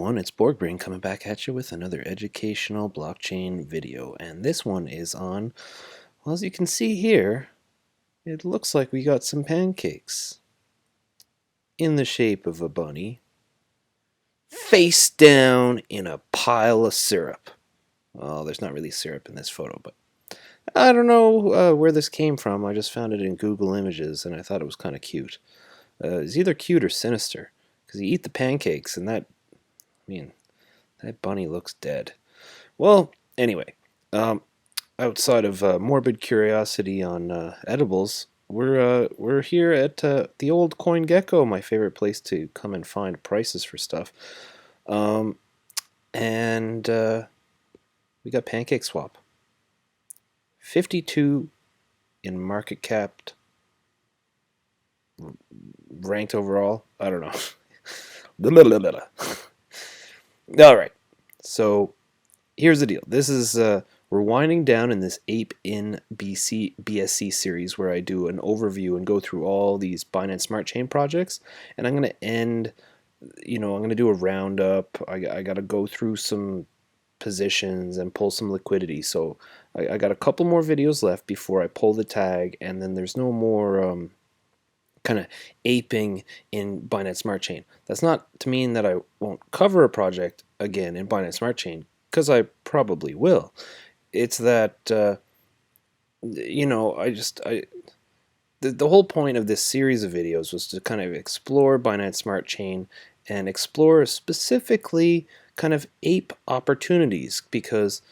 everyone, it's Borg Brain coming back at you with another educational blockchain video. And this one is on, well, as you can see here, it looks like we got some pancakes in the shape of a bunny, face down in a pile of syrup. Well, there's not really syrup in this photo, but I don't know where this came from. I just found it in Google Images, and I thought it was kind of cute. It's either cute or sinister, because you eat the pancakes, and that bunny looks dead. Well, anyway, outside of morbid curiosity on edibles, we're here at the old CoinGecko, my favorite place to come and find prices for stuff. And we got Pancake Swap. 52 in market cap, ranked overall. I don't know. All right, so here's the deal. This is we're winding down in this Ape in BSC series where I do an overview and go through all these Binance Smart Chain projects, and I'm going to end. I'm going to do a roundup. I got to go through some positions and pull some liquidity. So I got a couple more videos left before I pull the tag, and then there's no more kind of aping in Binance Smart Chain. That's not to mean that I won't cover a project again in Binance Smart Chain, because I probably will. It's that the whole point of this series of videos was to kind of explore Binance Smart Chain and explore specifically kind of ape opportunities, because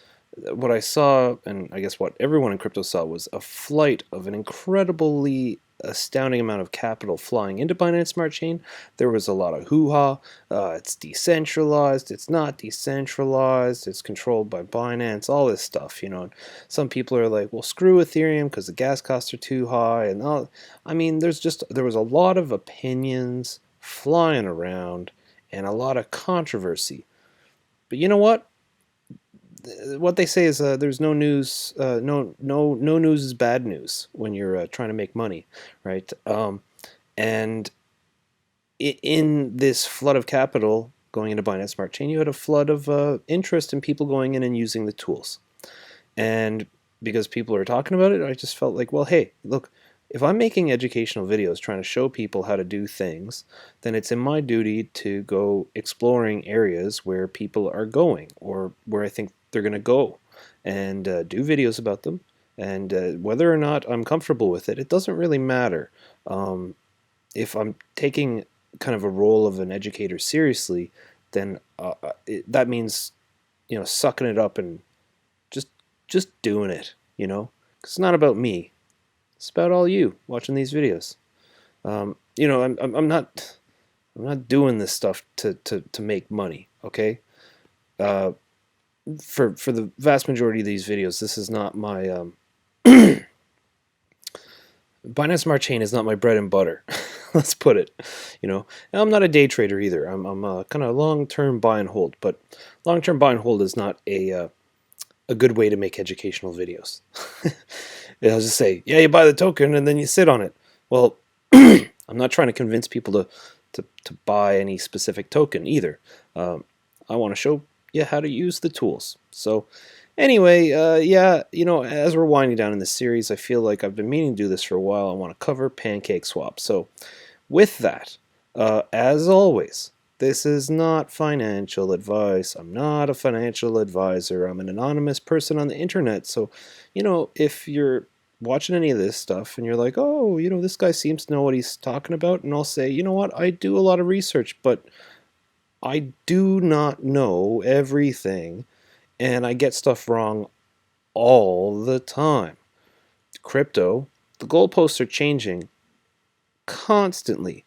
what I saw, and I guess what everyone in crypto saw, was a flight of an incredibly astounding amount of capital flying into Binance Smart Chain. There was a lot of hoo-ha. It's decentralized, it's not decentralized, it's controlled by Binance, all this stuff, And some people are like, well, screw Ethereum because the gas costs are too high, and all. I mean, there was a lot of opinions flying around and a lot of controversy. But you know what? What they say is there's no news. No news is bad news when you're trying to make money, right? And in this flood of capital going into Binance Smart Chain, you had a flood of interest in people going in and using the tools. And because people are talking about it, I just felt like, well, hey, look, if I'm making educational videos trying to show people how to do things, then it's in my duty to go exploring areas where people are going, or where I think they're going to go, and do videos about them. And whether or not I'm comfortable with it, it doesn't really matter. If I'm taking kind of a role of an educator seriously, then that means, sucking it up and just doing it, 'cause it's not about me. It's about all you watching these videos. I'm not doing this stuff to make money, okay? For the vast majority of these videos, this is not my Binance Smart Chain is not my bread and butter. Let's put it. And I'm not a day trader either. I'm kind of long-term buy and hold, but long-term buy and hold is not a good way to make educational videos. I'll just say, yeah, you buy the token and then you sit on it. Well, I'm not trying to convince people to buy any specific token either. I want to show you how to use the tools. So anyway, as we're winding down in this series, I feel like I've been meaning to do this for a while. I want to cover Pancake Swap. So with that, as always, this is not financial advice. I'm not a financial advisor. I'm an anonymous person on the internet. So, if you're watching any of this stuff and you're like, oh, this guy seems to know what he's talking about, and I'll say, you know what, I do a lot of research, but I do not know everything, and I get stuff wrong all the time. Crypto, the goalposts are changing constantly.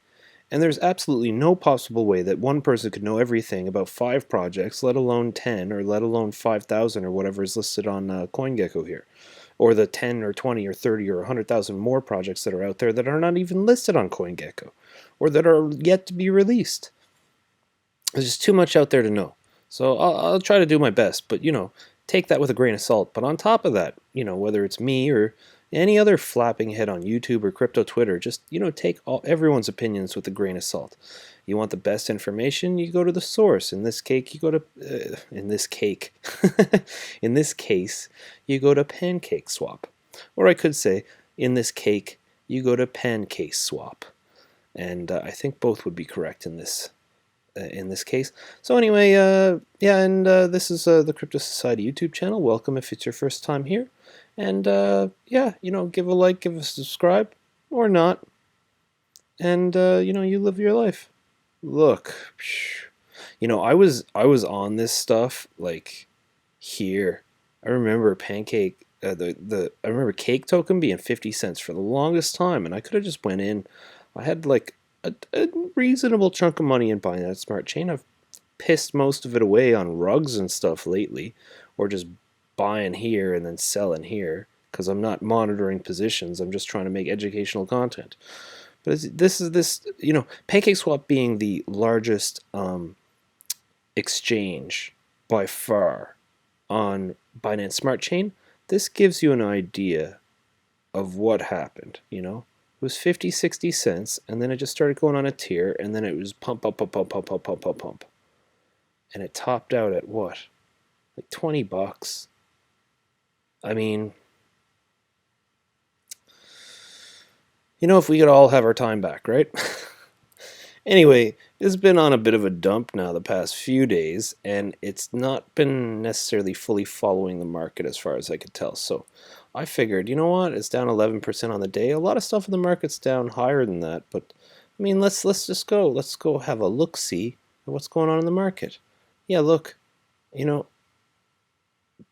And there's absolutely no possible way that one person could know everything about 5 projects, let alone 10, or let alone 5,000, or whatever is listed on CoinGecko here. Or the 10 or 20 or 30 or 100,000 more projects that are out there that are not even listed on CoinGecko, or that are yet to be released. There's just too much out there to know. So I'll try to do my best, but, take that with a grain of salt. But on top of that, whether it's me or any other flapping head on YouTube or crypto Twitter, just take everyone's opinions with a grain of salt. You want the best information, you go to the source. In this case, you go to in this cake. In this case, you go to Pancake Swap. Or I could say, in this cake, you go to Pancake Swap. And I think both would be correct in this case. So anyway, yeah, and this is the Crypto Society YouTube channel. Welcome if it's your first time here. And yeah, give a like, give a subscribe, or not. And you live your life. Look, I was on this stuff like here. I remember Pancake, I remember Cake token being 50 cents for the longest time, and I could have just went in. I had like a reasonable chunk of money in buying that smart chain. I've pissed most of it away on rugs and stuff lately, or just buying here and then selling here because I'm not monitoring positions. I'm just trying to make educational content. But this PancakeSwap being the largest exchange by far on Binance Smart Chain, this gives you an idea of what happened. It was 50, 60 cents, and then it just started going on a tier, and then it was pump, pump, pump, pump, pump, pump, pump, pump, pump. And it topped out at what? Like 20 bucks. I mean, if we could all have our time back, right? Anyway, it's been on a bit of a dump now the past few days, and it's not been necessarily fully following the market as far as I could tell. So I figured, you know what? It's down 11% on the day. A lot of stuff in the market's down higher than that, but I mean, let's just go. Let's go have a look-see at what's going on in the market. Yeah, look. Do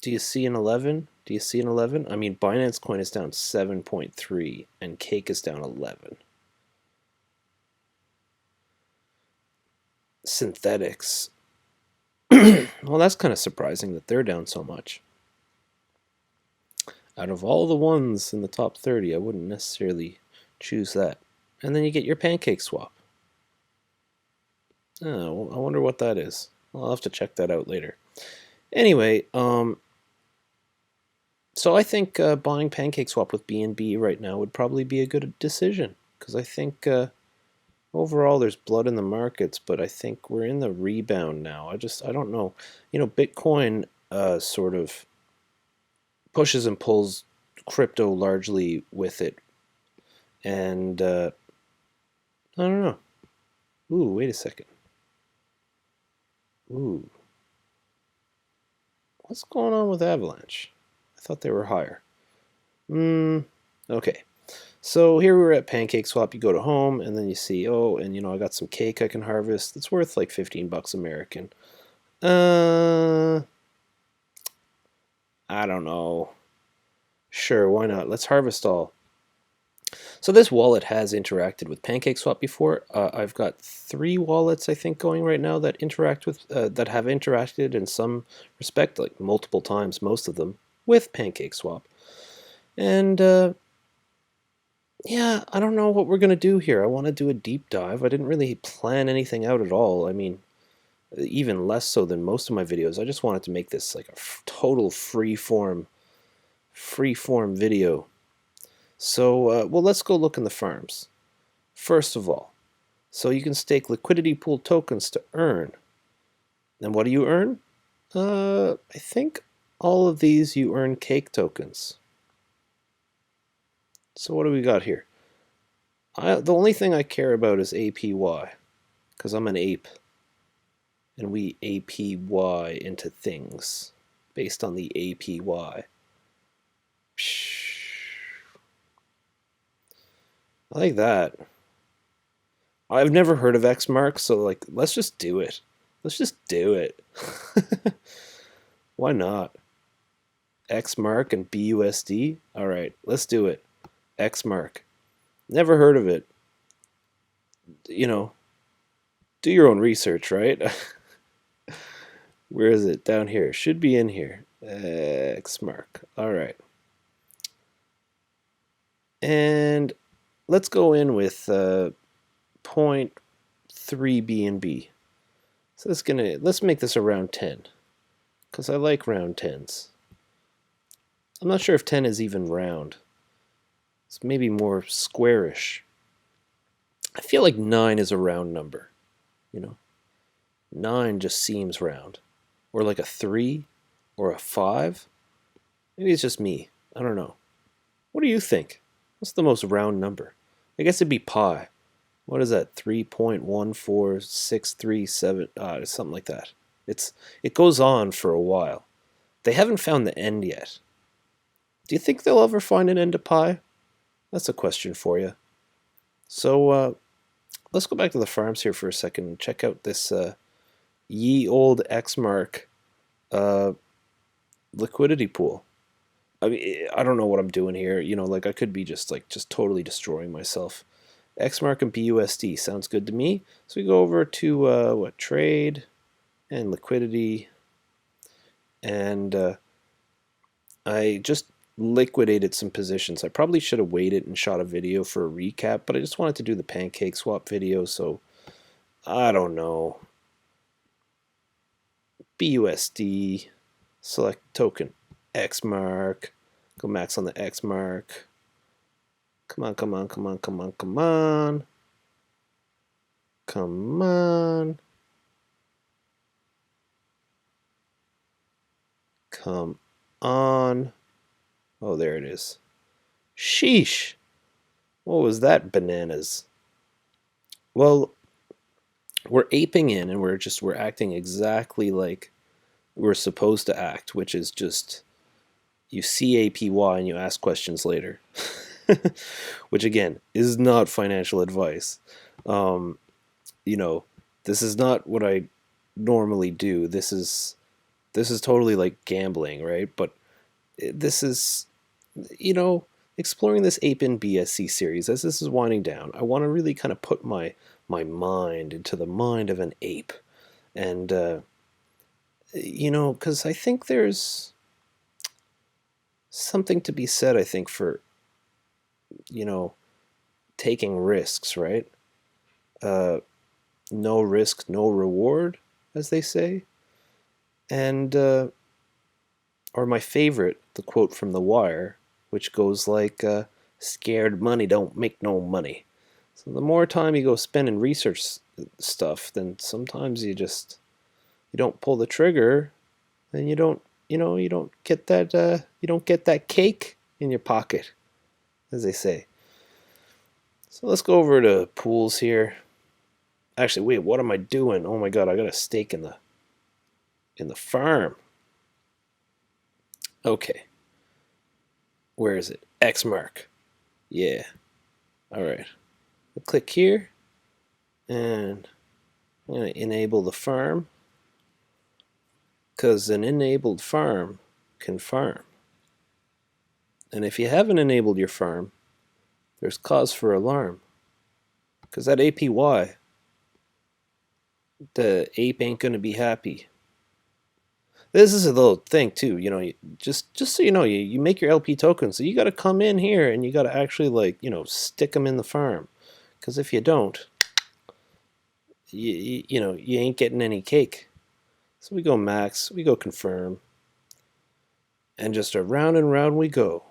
you see an 11? Do you see an 11? I mean, Binance Coin is down 7.3 and Cake is down 11. Synthetics. Well, that's kind of surprising that they're down so much. Out of all the ones in the top 30, I wouldn't necessarily choose that. And then you get your Pancake Swap. Oh, I wonder what that is. I'll have to check that out later. Anyway, so I think buying Pancake Swap with BNB right now would probably be a good decision, because I think overall there's blood in the markets, but I think we're in the rebound now. I don't know. Bitcoin sort of pushes and pulls crypto largely with it, and I don't know. Ooh, wait a second. Ooh, what's going on with Avalanche? I thought they were higher. Okay. So here we're at Pancake Swap. You go to home, and then you see, oh, and I got some cake I can harvest. It's worth like 15 bucks American. I don't know. Sure, why not? Let's harvest all. So this wallet has interacted with PancakeSwap before. I've got 3 wallets, I think, going right now that interact with that have interacted in some respect, like multiple times, most of them, with PancakeSwap. And yeah, I don't know what we're gonna do here. I want to do a deep dive. I didn't really plan anything out at all. I mean, even less so than most of my videos. I just wanted to make this like a total free form video. So, well, let's go look in the farms. First of all, so you can stake liquidity pool tokens to earn. And what do you earn? I think all of these you earn cake tokens. So what do we got here? The only thing I care about is APY, because I'm an ape. And we APY into things based on the APY. I like that. I've never heard of Xmark, so like, let's just do it. Let's just do it. Why not? Xmark and BUSD? All right, let's do it. Xmark. Never heard of it. Do your own research, right? Where is it? Down here. Should be in here. Xmark. All right. And let's go in with 0.3 BNB. So let's make this around 10, because I like round 10s. I'm not sure if 10 is even round. It's maybe more squarish. I feel like 9 is a round number. You know, 9 just seems round. Or like a 3 or a 5. Maybe it's just me. I don't know. What do you think? What's the most round number? I guess it'd be pi. What is that? 3.14637, something like that. It goes on for a while. They haven't found the end yet. Do you think they'll ever find an end to pi? That's a question for you. So let's go back to the farms here for a second and check out this ye old Xmark uh, liquidity pool. I mean, I don't know what I'm doing here. Like I could be just totally destroying myself. Xmark and BUSD sounds good to me. So we go over to what, trade and liquidity, and I just liquidated some positions. I probably should have waited and shot a video for a recap, but I just wanted to do the pancake swap video, so I don't know. BUSD, select token Xmark, go max on the Xmark. Come on, come on, come on, come on, come on. Come on. Come on. Oh, there it is. Sheesh. What was that, bananas? Well, we're aping in and we're acting exactly like we're supposed to act, which is just you see APY and you ask questions later. Which again is not financial advice. This is not what I normally do. This is totally like gambling, right? But this is, exploring this Ape in BSC series. As this is winding down, I want to really kind of put my mind into the mind of an ape, and because I think there's something to be said. I think for taking risks, right? No risk, no reward, as they say, and or my favorite, the quote from The Wire, which goes like, "Scared money don't make no money." So the more time you go spend in research stuff, then sometimes you don't pull the trigger, and you don't get that cake in your pocket, as they say. So let's go over to pools here. Actually, wait, what am I doing? Oh my god, I got a stake in the farm. Okay. Where is it? X mark. Yeah. All right. I'll click here, and I'm going to enable the farm, because an enabled farm can farm. And if you haven't enabled your farm, there's cause for alarm, because that APY, the ape ain't going to be happy. This is a little thing too, just so you know, you make your LP tokens, so you got to come in here and you got to actually stick them in the farm, because if you don't, you ain't getting any cake. So we go max, we go confirm, and just around and round we go.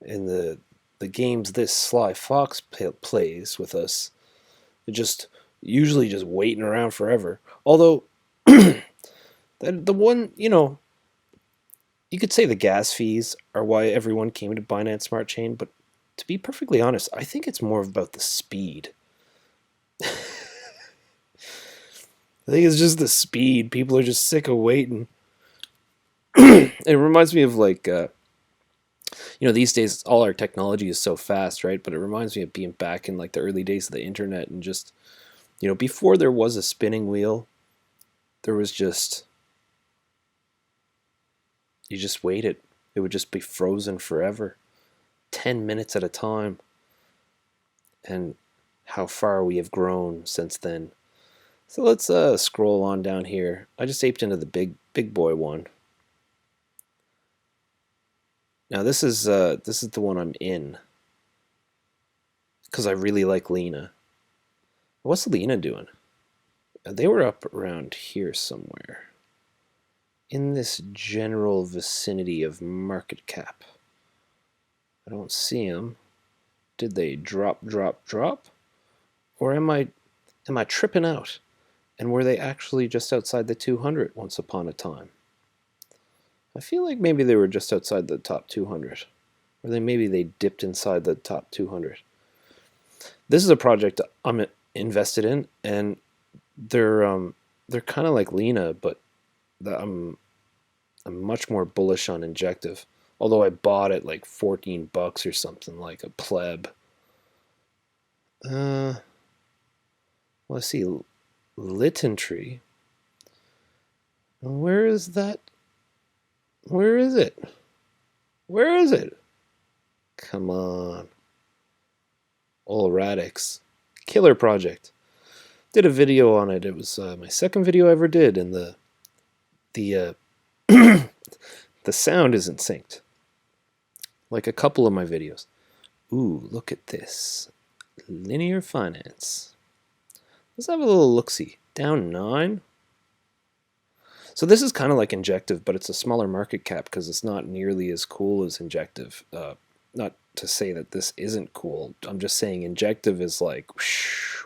And the games this Sly Fox plays with us, just usually just waiting around forever. Although the one, you could say the gas fees are why everyone came to Binance Smart Chain, but to be perfectly honest, I think it's more about the speed. I think it's just the speed. People are just sick of waiting. It reminds me of these days all our technology is so fast, right? But it reminds me of being back in like the early days of the internet, and just, before there was a spinning wheel, there was just, you just waited. It would just be frozen forever, 10 minutes at a time. And how far we have grown since then. So let's scroll on down here. I just aped into the big boy one. Now this is the one I'm in, because I really like Lena. What's Lena doing? They were up around here somewhere, in this general vicinity of market cap. I don't see them. Did they drop? Or am I tripping out? And were they actually just outside the 200 once upon a time? I feel like maybe they were just outside the top 200. Or maybe they dipped inside the top 200. This is a project I'm invested in, and they're kind of like Lena, but I'm much more bullish on Injective. Although I bought it like $14 or something, like a pleb. Let's see, Litten Tree. Where is that? Where is it? Where is it? Come on. All Radix. Killer project. Did a video on it. It was my second video I ever did, and the the sound isn't synced. Like a couple of my videos. Ooh, look at this. Linear Finance. Let's have a little look-see. Down 9. So this is kind of like Injective, but it's a smaller market cap because it's not nearly as cool as Injective. Not to say that this isn't cool. I'm just saying Injective is like whoosh,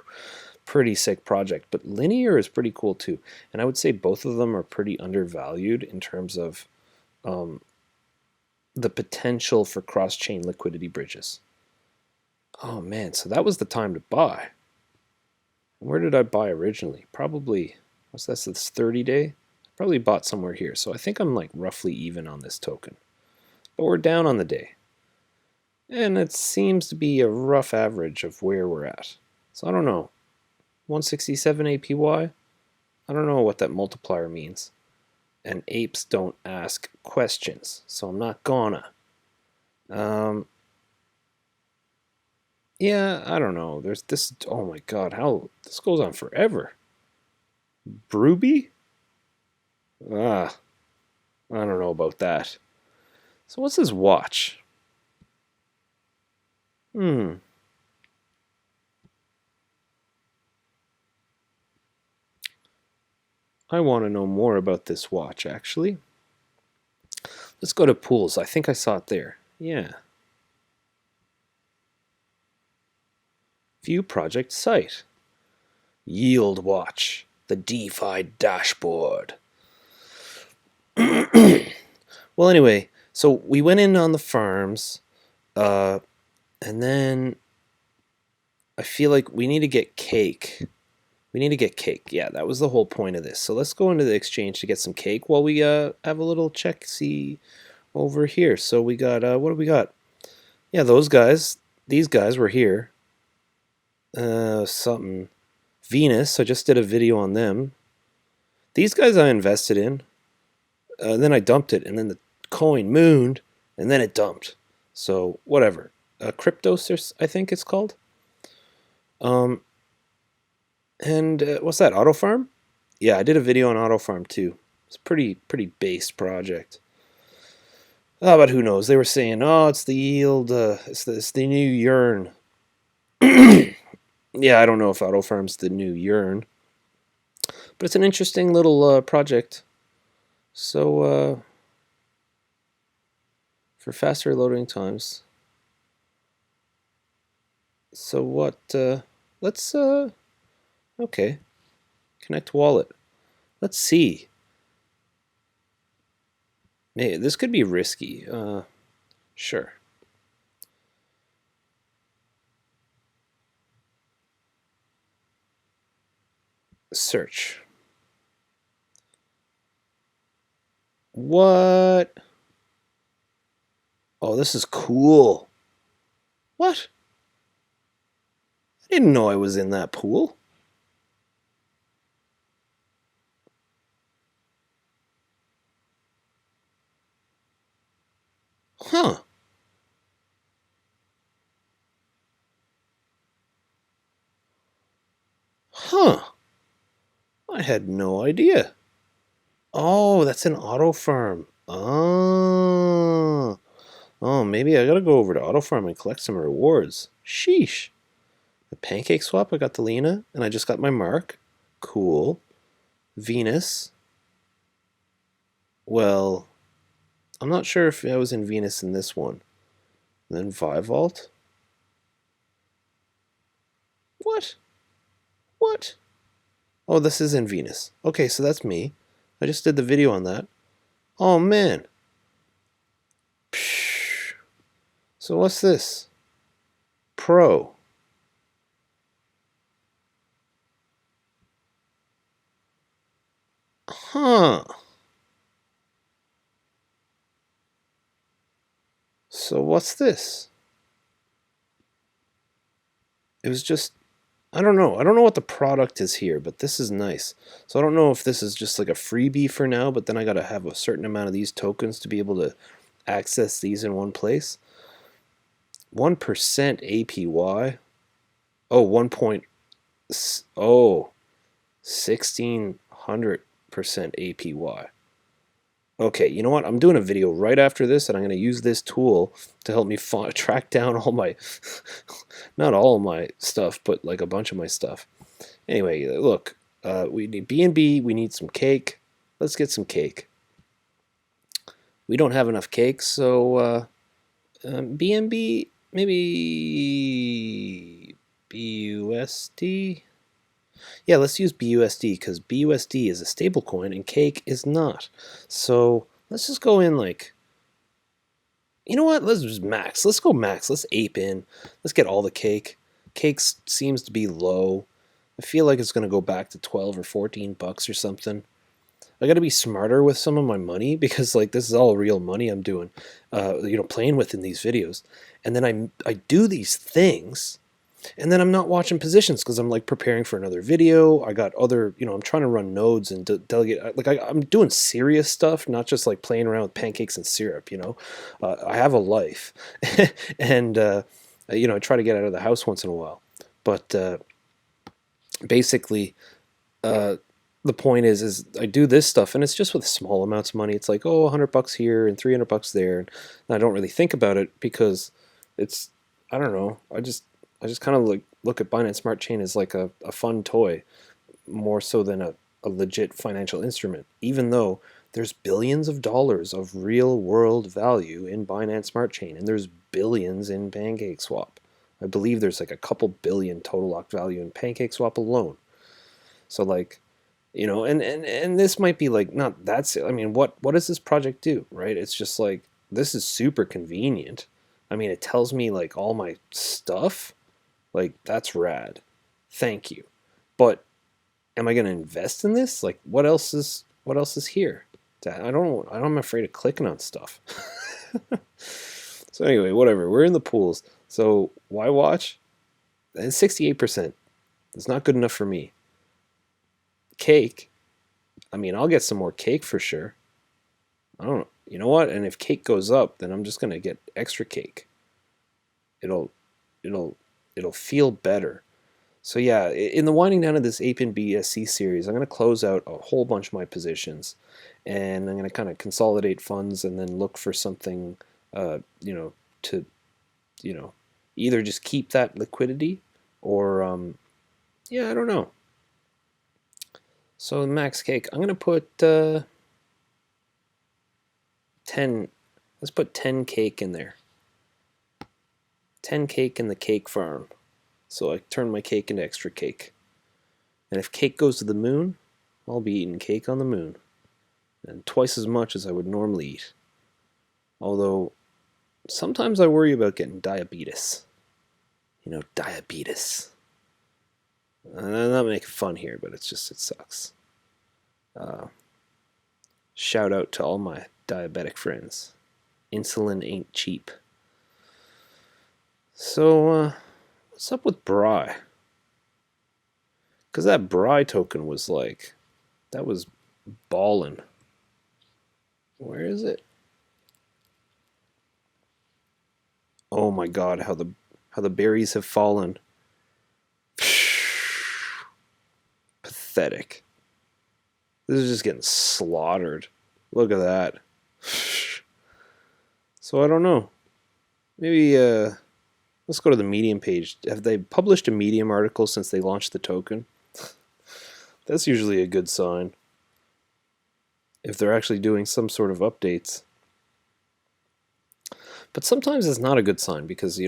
pretty sick project, but Linear is pretty cool too. And I would say both of them are pretty undervalued in terms of the potential for cross-chain liquidity bridges. Oh man, so that was the time to buy. Where did I buy originally? Probably, what's that, this 30-day? Probably bought somewhere here. So I think I'm like roughly even on this token. But we're down on the day. And it seems to be a rough average of where we're at. So I don't know. 167 APY? I don't know what that multiplier means. And apes don't ask questions, so I'm not gonna. Yeah, I don't know. There's this. Oh my god, how this goes on forever. Bruby? Ah, I don't know about that. So what's his watch? I want to know more about this watch, actually. Let's go to pools. I think I saw it there. Yeah. View project site. Yield watch. The DeFi dashboard. Well, anyway, so we went in on the farms, and then I feel like we need to get cake. We need to get cake. Yeah, that was the whole point of this. So let's go into the exchange to get some cake while we have a little check-see over here. So we got, what do we got? Yeah, those guys. These guys were here. Something. Venus, I just did a video on them. These guys I invested in. Then I dumped it, and then the coin mooned, and then it dumped. So, whatever. Cryptos, I think it's called. And what's that, Auto Farm? Yeah, I did a video on Auto Farm too. It's a pretty base project. Oh, but who knows? They were saying, oh, it's the yield, it's the new Yearn. Yeah, I don't know if Auto Farm's the new Yearn. But it's an interesting little project. So, for faster loading times. So what, let's, okay. Connect wallet. Let's see. Hey, this could be risky. Sure. Search. What? Oh, this is cool. What? I didn't know I was in that pool. Huh. Huh. I had no idea. Oh, that's an auto farm. Oh. Oh, maybe I gotta go over to Auto Farm and collect some rewards. Sheesh. The Pancake swap, I got the Lena, and I just got my mark. Cool. Venus. Well, I'm not sure if I was in Venus in this one. And then Vivault. What? What? Oh, this is in Venus. Okay, so that's me. I just did the video on that. Oh man. Psh. So what's this? Pro. Huh. So what's this? It was just, I don't know. I don't know what the product is here, but this is nice. So I don't know if this is just like a freebie for now, but then I got to have a certain amount of these tokens to be able to access these in one place. 1% APY. Oh, 1 point. Oh, 1600% APY. Okay, you know what? I'm doing a video right after this, and I'm going to use this tool to help me track down all my, not all my stuff, but like a bunch of my stuff. Anyway, look, we need B&B, we need some cake. Let's get some cake. We don't have enough cake, so B&B, maybe BUSD? Yeah, let's use BUSD because BUSD is a stable coin and cake is not. So let's just go in like, you know what? Let's just max. Let's go max. Let's ape in. Let's get all the cake. Cake seems to be low. I feel like it's going to go back to 12 or 14 bucks or something. I got to be smarter with some of my money because like this is all real money I'm doing, playing with in these videos. And then I do these things and then I'm not watching positions because I'm like preparing for another video. I got other, I'm trying to run nodes and delegate. Like I'm doing serious stuff, not just like playing around with pancakes and syrup. I have a life, and I try to get out of the house once in a while. But basically, uh, the point is I do this stuff, and it's just with small amounts of money. It's like, oh, $100 here and $300 there, and I don't really think about it because it's, I don't know. I just kind of like look at Binance Smart Chain as like a fun toy, more so than a legit financial instrument. Even though there's billions of dollars of real world value in Binance Smart Chain, and there's billions in Pancake Swap. I believe there's like a couple billion total locked value in Pancake Swap alone. So like, and this might be like not that's I mean, what does this project do, right? It's just like this is super convenient. I mean, it tells me like all my stuff. Like that's rad. Thank you. But am I going to invest in this? Like what else is here? I'm afraid of clicking on stuff. So anyway, whatever. We're in the pools. So why watch? And 68%. It's not good enough for me. Cake. I mean, I'll get some more cake for sure. I don't know. You know what? And if cake goes up, then I'm just going to get extra cake. It'll it'll it'll feel better. So yeah, in the winding down of this Ape and BSC series, I'm going to close out a whole bunch of my positions, and I'm going to kind of consolidate funds and then look for something, to, you know, either just keep that liquidity or, yeah, I don't know. So max cake, I'm going to put 10. Let's put 10 cake in there. 10 cake in the cake farm. So I turn my cake into extra cake. And if cake goes to the moon, I'll be eating cake on the moon. And twice as much as I would normally eat. Although, sometimes I worry about getting diabetes. Diabetes. I'm not making fun here, but it sucks. Shout out to all my diabetic friends. Insulin ain't cheap. So, what's up with Bri? Because that Bri token was like, that was ballin'. Where is it? Oh my god, how the berries have fallen. Pathetic. This is just getting slaughtered. Look at that. So I don't know. Maybe let's go to the Medium page. Have they published a Medium article since they launched the token? That's usually a good sign. If they're actually doing some sort of updates. But sometimes it's not a good sign because,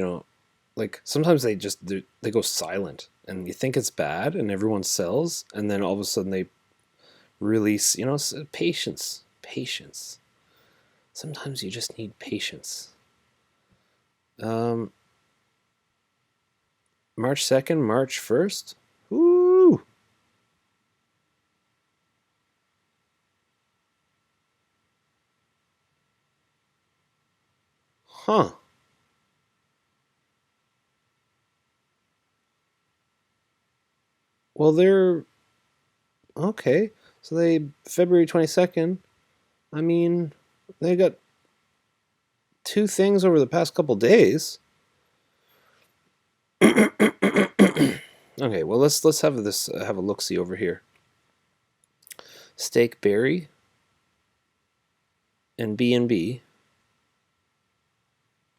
like sometimes they go silent, and you think it's bad, and everyone sells, and then all of a sudden they release. Patience, patience. Sometimes you just need patience. Um, March 2nd, March 1st. Woo! Huh. Well, they're okay. So they February 22nd. I mean, they got two things over the past couple days. Okay, well let's have this have a look see over here. Steak berry and B&B.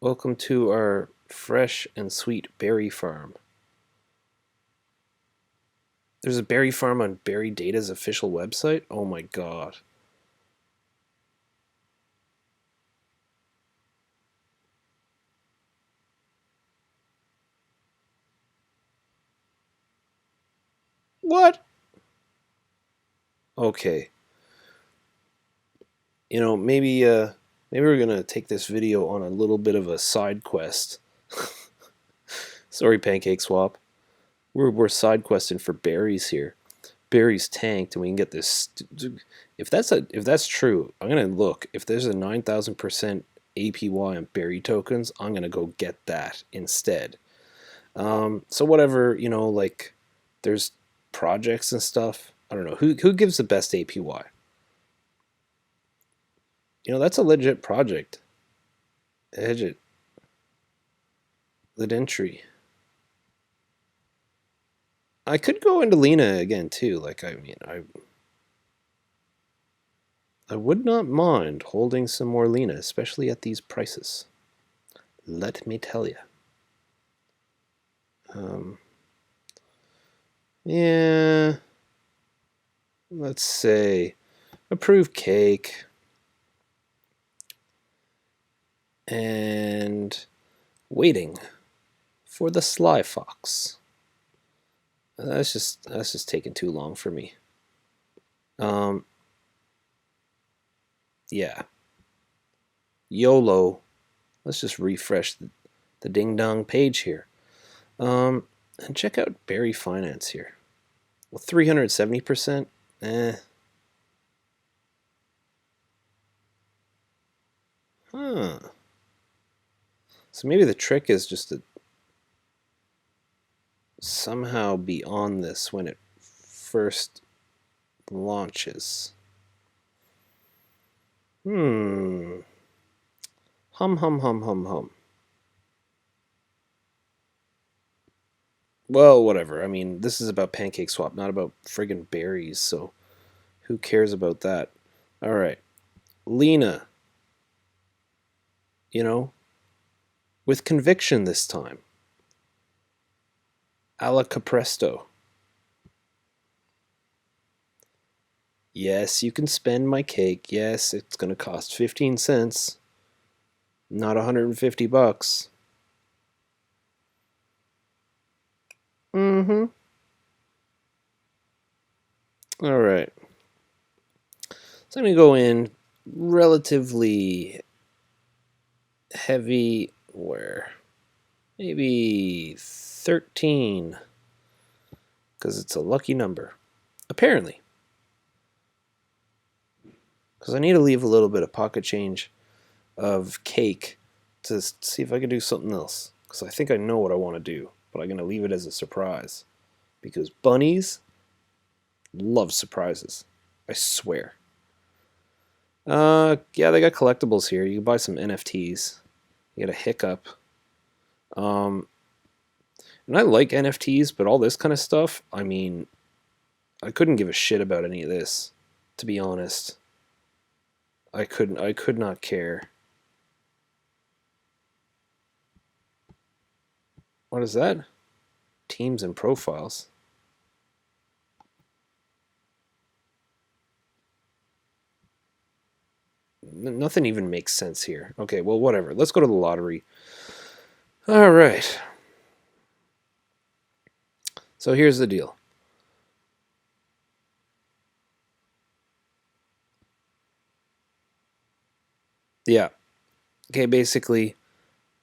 Welcome to our fresh and sweet berry farm. There's a berry farm on Berry Data's official website. Oh my god. What? Okay. Maybe we're gonna take this video on a little bit of a side quest. Sorry, Pancake Swap. We're side questing for berries here. Berries tanked, and we can get this. If that's true, I'm gonna look. If there's a 9,000% APY on berry tokens, I'm gonna go get that instead. So whatever, like there's projects and stuff. I don't know who gives the best APY. That's a legit project. Legit entry. I could go into Lena again too. Like I mean, I would not mind holding some more Lena, especially at these prices. Let me tell you. Um, yeah, let's say approve cake and waiting for the Sly Fox. That's just taking too long for me. Um, yeah, YOLO. Let's just refresh the ding dong page here. And check out Berry Finance here. Well, 370%. Eh. Huh. So maybe the trick is just to somehow be on this when it first launches. Hmm. Hum hum hum hum hum. Well, whatever. I mean, this is about Pancake Swap, not about friggin' berries, so who cares about that? Alright. Lena, you know, with conviction this time. Alla Capresto. Yes, you can spend my cake. Yes, it's going to cost 15 cents, not 150 bucks. Mm-hmm. All right. So I'm going to go in relatively heavy, where maybe 13, because it's a lucky number. Apparently. Because I need to leave a little bit of pocket change of cake to see if I can do something else. Because I think I know what I want to do, but I'm going to leave it as a surprise. Because bunnies love surprises. I swear. Yeah, they got collectibles here. You can buy some NFTs. You get a hiccup. And I like NFTs, but all this kind of stuff, I mean, I couldn't give a shit about any of this, to be honest. I could not care. What is that? Teams and profiles. Nothing even makes sense here. Okay, well, whatever. Let's go to the lottery. All right. So here's the deal. Yeah. Okay, basically,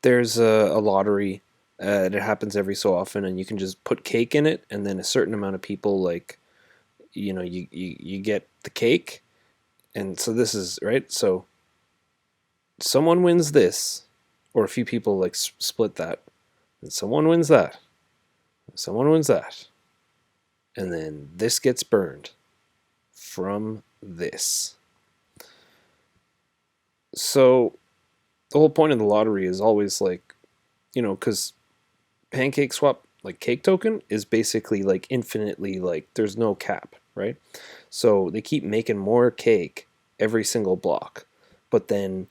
there's a lottery. And it happens every so often, and you can just put cake in it, and then a certain amount of people, like, you get the cake. And so this is, right? So someone wins this, or a few people, like, split that, and someone wins that, someone wins that, and then this gets burned from this. So the whole point of the lottery is always, like, because Pancake Swap, like, cake token is basically, like, infinitely, like, there's no cap, right? So they keep making more cake every single block, but then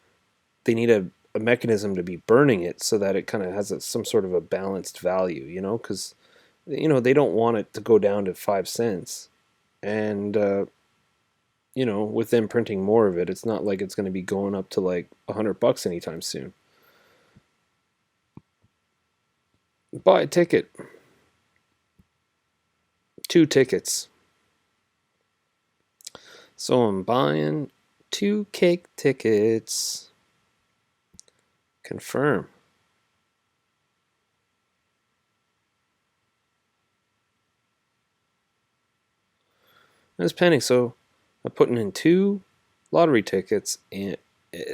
they need a mechanism to be burning it so that it kind of has some sort of a balanced value, because they don't want it to go down to 5 cents, and with them printing more of it, it's not like it's going to be going up to like $100 anytime soon. Buy a ticket, 2 tickets. So I'm buying 2 cake tickets. Confirm. I was pending, so I'm putting in 2 lottery tickets, and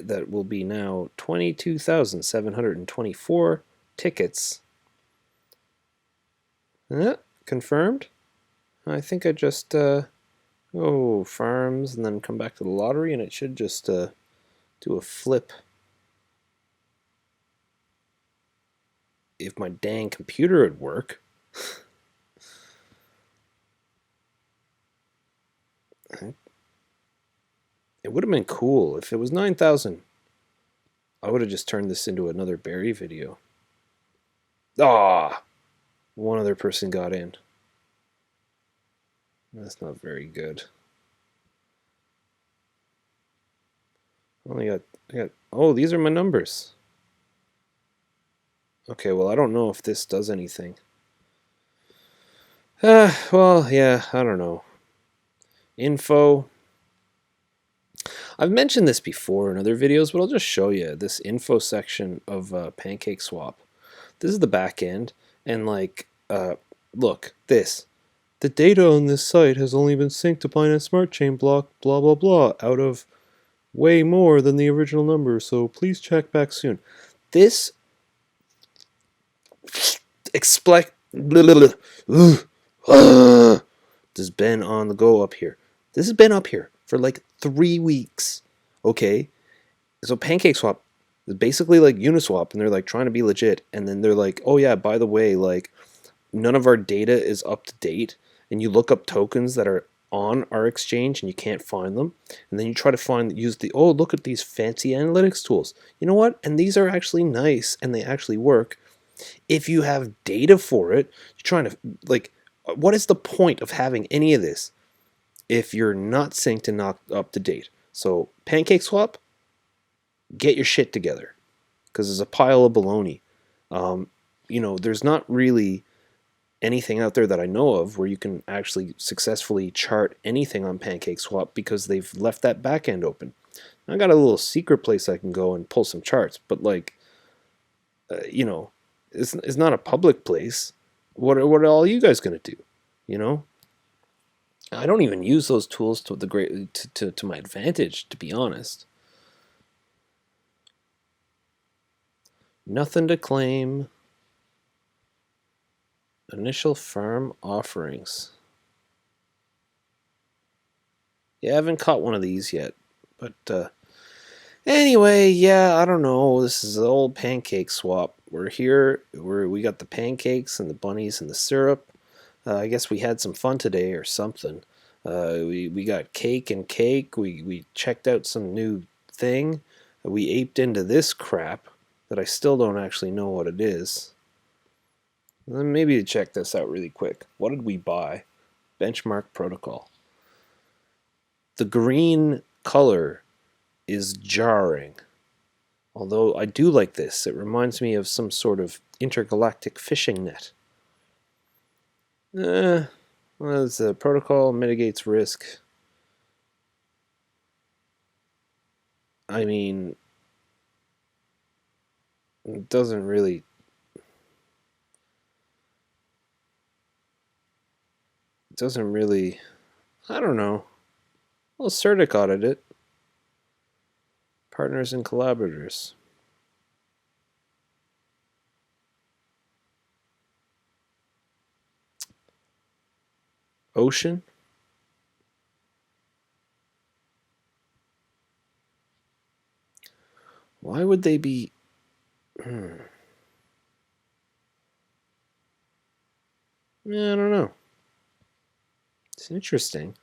that will be now 22,724 tickets. Confirmed. I think I just go farms and then come back to the lottery, and it should just do a flip. If my dang computer would work. It would have been cool if it was 9,000. I would have just turned this into another berry video. Ah, one other person got in. That's not very good. I got. Oh, these are my numbers. Okay, well, I don't know if this does anything. Well, yeah, I don't know. Info. I've mentioned this before in other videos, but I'll just show you this info section of Pancake Swap. This is the back end, and look, this. The data on this site has only been synced to Binance Smart Chain block, blah, blah, blah, out of way more than the original number, so please check back soon. This expect has been on the go up here. This has been up here for like 3 weeks. Okay? So Pancake Swap is basically like Uniswap, and they're like trying to be legit, and then they're like, oh yeah, by the way, like, none of our data is up to date, and you look up tokens that are on our exchange and you can't find them, and then you try to use oh, look at these fancy analytics tools. You know what? And these are actually nice, and they actually work. If you have data for it, you're trying to, like, what is the point of having any of this if you're not synced and not up to date? So Pancake Swap, get your shit together, because there's a pile of baloney. There's not really anything out there that I know of where you can actually successfully chart anything on Pancake Swap because they've left that back end open. I got a little secret place I can go and pull some charts, but it's not a public place. What are all you guys gonna do? I don't even use those tools to my advantage, to be honest. Nothing to claim. Initial farm offerings. Yeah, I haven't caught one of these yet, but anyway, yeah, I don't know. This is the old Pancake Swap. We're here. We got the pancakes and the bunnies and the syrup. I guess we had some fun today or something. We got cake and cake. We checked out some new thing. We aped into this crap that I still don't actually know what it is. Maybe check this out really quick. What did we buy? Benchmark protocol. The green color is jarring. Although I do like this. It reminds me of some sort of intergalactic fishing net. Well, the protocol mitigates risk. I mean, it doesn't really, I don't know. Well, CERTIC audited it. Partners and collaborators. Ocean? Why would they be... Hmm. Yeah, I don't know. It's interesting.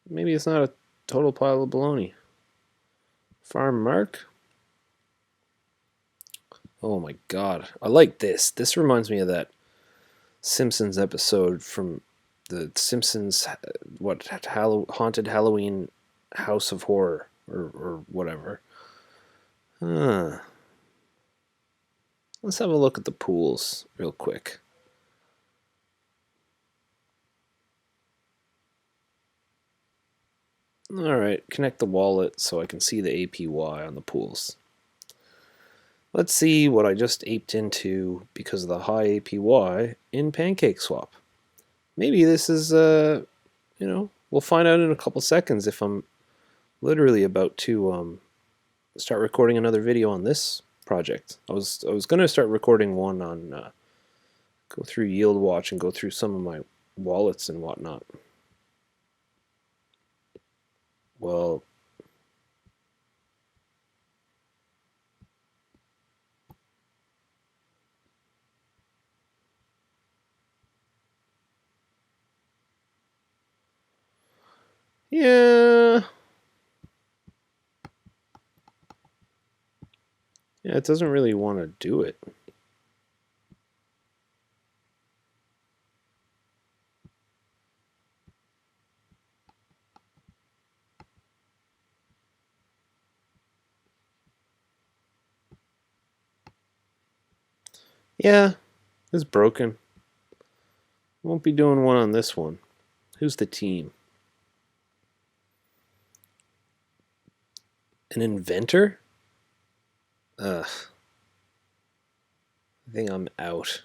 Maybe it's not a total pile of baloney. Farm Mark? Oh my god. I like this. This reminds me of that Simpsons episode from the Simpsons, what, Haunted Halloween House of Horror, or whatever. Huh. Let's have a look at the pools real quick. Alright, connect the wallet so I can see the APY on the pools. Let's see what I just aped into because of the high APY in Pancake Swap. Maybe this is, we'll find out in a couple seconds if I'm literally about to start recording another video on this project. I was going to start recording one on go through Yield Watch and go through some of my wallets and whatnot. Well, yeah, it doesn't really want to do it. Yeah, it's broken. Won't be doing one on this one. Who's the team? An inventor? Ugh. I think I'm out.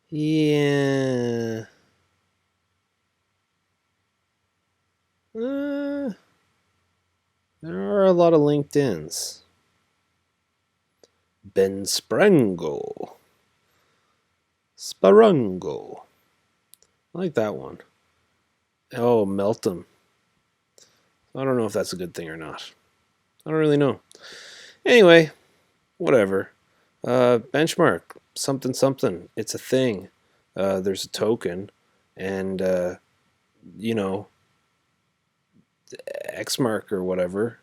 Yeah. Uh, there are a lot of LinkedIns. Ben Sprango. Sparango. I like that one. Oh, Meltem. I don't know if that's a good thing or not. I don't really know. Anyway, whatever. Benchmark. Something, something. It's a thing. There's a token. And, you know, Xmark or whatever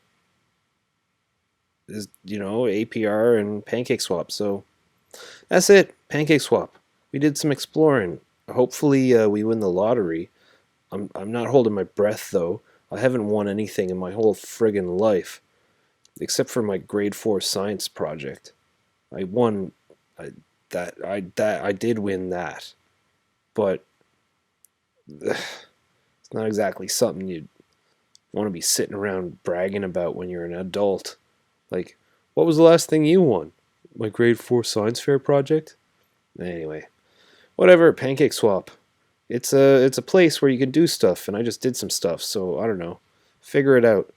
is, APR and Pancake Swap. So that's it. Pancake Swap. We did some exploring. Hopefully, we win the lottery. I'm not holding my breath though. I haven't won anything in my whole friggin' life, except for my grade 4 science project. I won. I did win that, but it's not exactly something you'd want to be sitting around bragging about when you're an adult. Like, what was the last thing you won? My grade 4 science fair project? Anyway, whatever, Pancake Swap. It's a place where you can do stuff, and I just did some stuff, so I don't know. Figure it out.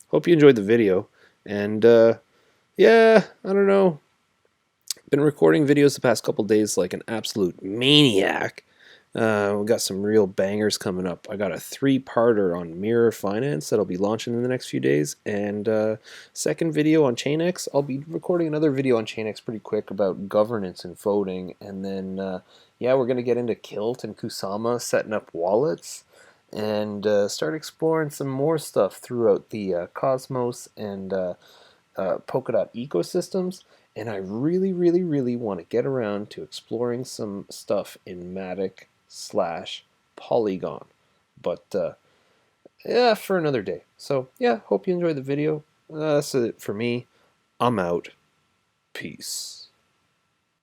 Hope you enjoyed the video, and yeah, I don't know. Been recording videos the past couple days like an absolute maniac. We got some real bangers coming up. I got a 3-parter on mirror finance that'll be launching in the next few days, and second video on ChainX. I'll be recording another video on ChainX pretty quick about governance and voting, and then yeah, we're gonna get into Kilt and Kusama setting up wallets, and start exploring some more stuff throughout the Cosmos and Polkadot ecosystems. And I really, really, really want to get around to exploring some stuff in Matic / Polygon. But yeah, for another day. So yeah, hope you enjoyed the video. That's it for me. I'm out. Peace.